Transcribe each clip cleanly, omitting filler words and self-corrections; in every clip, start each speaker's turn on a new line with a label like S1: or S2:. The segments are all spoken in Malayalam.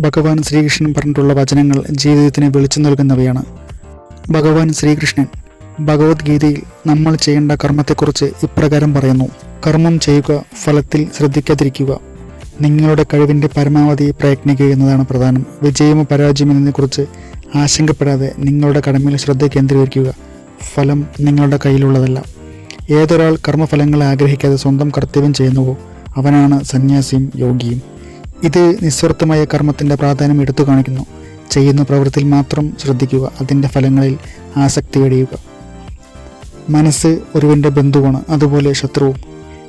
S1: ഭഗവാൻ ശ്രീകൃഷ്ണൻ പറഞ്ഞിട്ടുള്ള വചനങ്ങൾ ജീവിതത്തിന് വെളിച്ചം നൽകുന്നവയാണ്. ഭഗവാൻ ശ്രീകൃഷ്ണൻ ഭഗവത്ഗീതയിൽ നമ്മൾ ചെയ്യേണ്ട കർമ്മത്തെക്കുറിച്ച് ഇപ്രകാരം പറയുന്നു: കർമ്മം ചെയ്യുക, ഫലത്തിൽ ശ്രദ്ധിക്കാതിരിക്കുക. നിങ്ങളുടെ കഴിവിൻ്റെ പരമാവധി പ്രയത്നിക്കുക എന്നതാണ് പ്രധാനം. വിജയമോ പരാജയമോ എന്നതിനെക്കുറിച്ച് ആശങ്കപ്പെടാതെ നിങ്ങളുടെ കടമയിൽ ശ്രദ്ധ കേന്ദ്രീകരിക്കുക. ഫലം നിങ്ങളുടെ കയ്യിലുള്ളതല്ല. ഏതൊരാൾ കർമ്മഫലങ്ങളെ ആഗ്രഹിക്കാതെ സ്വന്തം കർത്തവ്യം ചെയ്യുന്നുവോ അവനാണ് സന്യാസിയും യോഗിയും. ഇത് നിസ്വാർത്ഥമായ കർമ്മത്തിൻ്റെ പ്രാധാന്യം എടുത്തു കാണിക്കുന്നു. ചെയ്യുന്ന പ്രവൃത്തിയിൽ മാത്രം ശ്രദ്ധിക്കുക, അതിൻ്റെ ഫലങ്ങളിൽ ആസക്തി വെടിയുക. മനസ്സ് ഒരുവൻ്റെ ബന്ധുവാണ്, അതുപോലെ ശത്രുവും.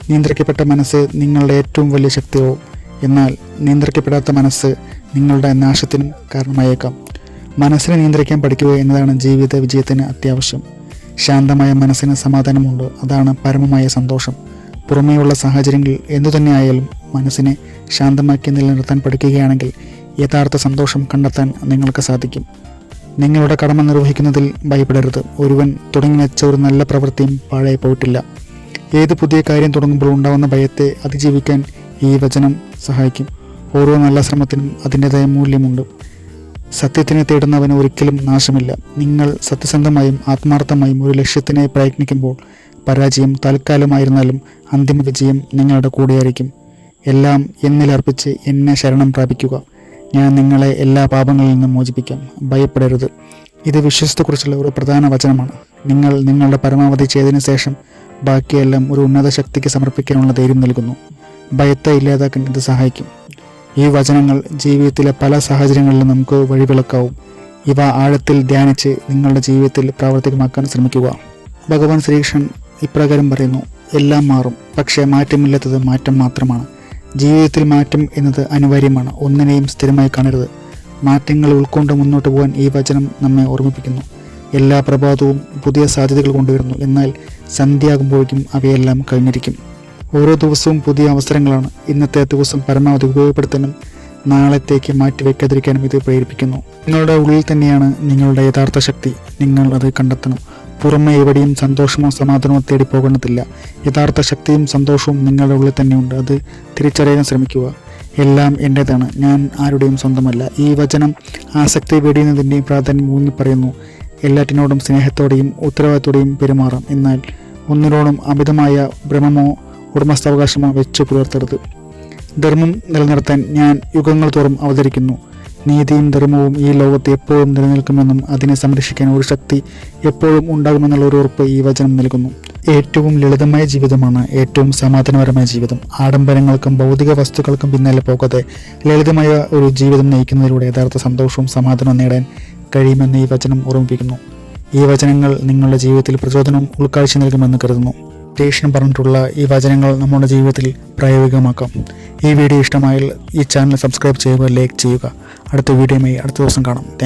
S1: നിയന്ത്രിക്കപ്പെട്ട മനസ്സ് നിങ്ങളുടെ ഏറ്റവും വലിയ ശക്തിയാവും. എന്നാൽ നിയന്ത്രിക്കപ്പെടാത്ത മനസ്സ് നിങ്ങളുടെ നാശത്തിനും കാരണമായേക്കാം. മനസ്സിനെ നിയന്ത്രിക്കാൻ പഠിക്കുക എന്നതാണ് ജീവിത വിജയത്തിന് അത്യാവശ്യം. ശാന്തമായ മനസ്സിന് സമാധാനമുണ്ട്, അതാണ് പരമമായ സന്തോഷം. പുറമേയുള്ള സാഹചര്യങ്ങൾ എന്തുതന്നെ ആയാലും മനസ്സിനെ ശാന്തമാക്കി നിലനിർത്താൻ പഠിക്കുകയാണെങ്കിൽ യഥാർത്ഥ സന്തോഷം കണ്ടെത്താൻ നിങ്ങൾക്ക് സാധിക്കും. നിങ്ങളുടെ കടമ നിർവഹിക്കുന്നതിൽ ഭയപ്പെടരുത്. ഒരുവൻ തുടങ്ങി വെച്ച ഒരു നല്ല പ്രവൃത്തിയും പാഴായി പോയിട്ടില്ല. ഏത് പുതിയ കാര്യം തുടങ്ങുമ്പോൾ ഉണ്ടാകുന്ന ഭയത്തെ അതിജീവിക്കാൻ ഈ വചനം സഹായിക്കും. ഓരോ നല്ല ശ്രമത്തിനും അതിൻ്റെതായ മൂല്യമുണ്ട്. സത്യത്തിനെ തേടുന്നവന് ഒരിക്കലും നാശമില്ല. നിങ്ങൾ സത്യസന്ധമായും ആത്മാർത്ഥമായും ഒരു ലക്ഷ്യത്തിനായി പ്രയത്നിക്കുമ്പോൾ പരാജയം താൽക്കാലമായിരുന്നാലും അന്തിമ വിജയം നിങ്ങളുടെ കൂടെയായിരിക്കും. എല്ലാം എന്നിലർപ്പിച്ച് എന്നെ ശരണം പ്രാപിക്കുക. ഞാൻ നിങ്ങളെ എല്ലാ പാപങ്ങളിൽ നിന്നും മോചിപ്പിക്കാം. ഭയപ്പെടരുത്. ഇത് വിശ്വാസത്തെക്കുറിച്ചുള്ള ഒരു പ്രധാന വചനമാണ്. നിങ്ങൾ നിങ്ങളുടെ പരമാവധി ചെയ്തതിനു ശേഷം ബാക്കിയെല്ലാം ഒരു ഉന്നത ശക്തിക്ക് സമർപ്പിക്കാനുള്ള ധൈര്യം നൽകുന്നു. ഭയത്തെ ഇല്ലാതാക്കാൻ ഇത് സഹായിക്കും. ഈ വചനങ്ങൾ ജീവിതത്തിലെ പല സാഹചര്യങ്ങളിലും നമുക്ക് വഴിവിളക്കാവും. ഇവ ആഴത്തിൽ ധ്യാനിച്ച് നിങ്ങളുടെ ജീവിതത്തിൽ പ്രാവർത്തികമാക്കാൻ ശ്രമിക്കുക. ഭഗവാൻ ശ്രീകൃഷ്ണൻ ഇപ്രകാരം പറയുന്നു: എല്ലാം മാറും, പക്ഷേ മാറ്റമില്ലാത്തത് മാറ്റം മാത്രമാണ്. ജീവിതത്തിൽ മാറ്റം എന്നത് അനിവാര്യമാണ്. ഒന്നിനെയും സ്ഥിരമായി കാണരുത്. മാറ്റങ്ങൾ ഉൾക്കൊണ്ട് മുന്നോട്ട് പോകാൻ ഈ വചനം നമ്മെ ഓർമ്മിപ്പിക്കുന്നു. എല്ലാ പ്രഭാതവും പുതിയ സാധ്യതകൾ കൊണ്ടുവരുന്നു, എന്നാൽ സന്ധ്യയാകുമ്പോഴേക്കും അവയെല്ലാം കഴിഞ്ഞിരിക്കും. ഓരോ ദിവസവും പുതിയ അവസരങ്ങളാണ്. ഇന്നത്തെ ദിവസം പരമാവധി ഉപയോഗപ്പെടുത്താനും നാളത്തേക്ക് മാറ്റിവെക്കാതിരിക്കാനും ഇത് പ്രേരിപ്പിക്കുന്നു. നിങ്ങളുടെ ഉള്ളിൽ തന്നെയാണ് നിങ്ങളുടെ യഥാർത്ഥ ശക്തി. നിങ്ങൾ അത് കണ്ടെത്തണം. പുറമെ എവിടെയും സന്തോഷമോ സമാധാനമോ തേടി പോകേണ്ടതില്ല. യഥാർത്ഥ ശക്തിയും സന്തോഷവും നിങ്ങളുടെ ഉള്ളിൽ തന്നെയുണ്ട്. അത് തിരിച്ചറിയാൻ ശ്രമിക്കുക. എല്ലാം എൻ്റേതാണ്, ഞാൻ ആരുടെയും സ്വന്തമല്ല. ഈ വചനം ആസക്തി വെടിയുന്നതിൻ്റെയും പ്രാധാന്യം ഊന്നി പറയുന്നു. എല്ലാറ്റിനോടും സ്നേഹത്തോടെയും ഉത്തരവാദിത്തോടെയും പെരുമാറാം, എന്നാൽ ഒന്നിനോടും അമിതമായ ഭ്രമമോ ഉടമസ്ഥാവകാശമോ വെച്ചു പുലർത്തരുത്. ധർമ്മം നിലനിർത്താൻ ഞാൻ യുഗങ്ങൾ തോറും അവതരിക്കുന്നു. നീതിയും ധർമ്മവും ഈ ലോകത്ത് എപ്പോഴും നിലനിൽക്കുമെന്നും അതിനെ സംരക്ഷിക്കാൻ ഒരു ശക്തി എപ്പോഴും ഉണ്ടാകുമെന്നുള്ള ഒരു ഉറപ്പ് ഈ വചനം നൽകുന്നു. ഏറ്റവും ലളിതമായ ജീവിതമാണ് ഏറ്റവും സമാധാനപരമായ ജീവിതം. ആഡംബരങ്ങൾക്കും ഭൗതിക വസ്തുക്കൾക്കും പിന്നാലെ പോകാതെ ലളിതമായ ഒരു ജീവിതം നയിക്കുന്നതിലൂടെ യഥാർത്ഥ സന്തോഷവും സമാധാനവും നേടാൻ കഴിയുമെന്ന് ഈ വചനം ഓർമ്മിപ്പിക്കുന്നു. ഈ വചനങ്ങൾ നിങ്ങളുടെ ജീവിതത്തിൽ പ്രചോദനവും ഉൾക്കാഴ്ച നൽകുമെന്ന് കരുതുന്നു. ശ്രീകൃഷ്ണൻ പറഞ്ഞിട്ടുള്ള ഈ വചനങ്ങൾ നമ്മുടെ ജീവിതത്തിൽ പ്രായോഗികമാക്കാം. ഈ വീഡിയോ ഇഷ്ടമായാൽ ഈ ചാനൽ സബ്സ്ക്രൈബ് ചെയ്യുക, ലൈക്ക് ചെയ്യുക. അടുത്ത വീഡിയോയുമായി അടുത്ത ദിവസം കാണാം. Thank you.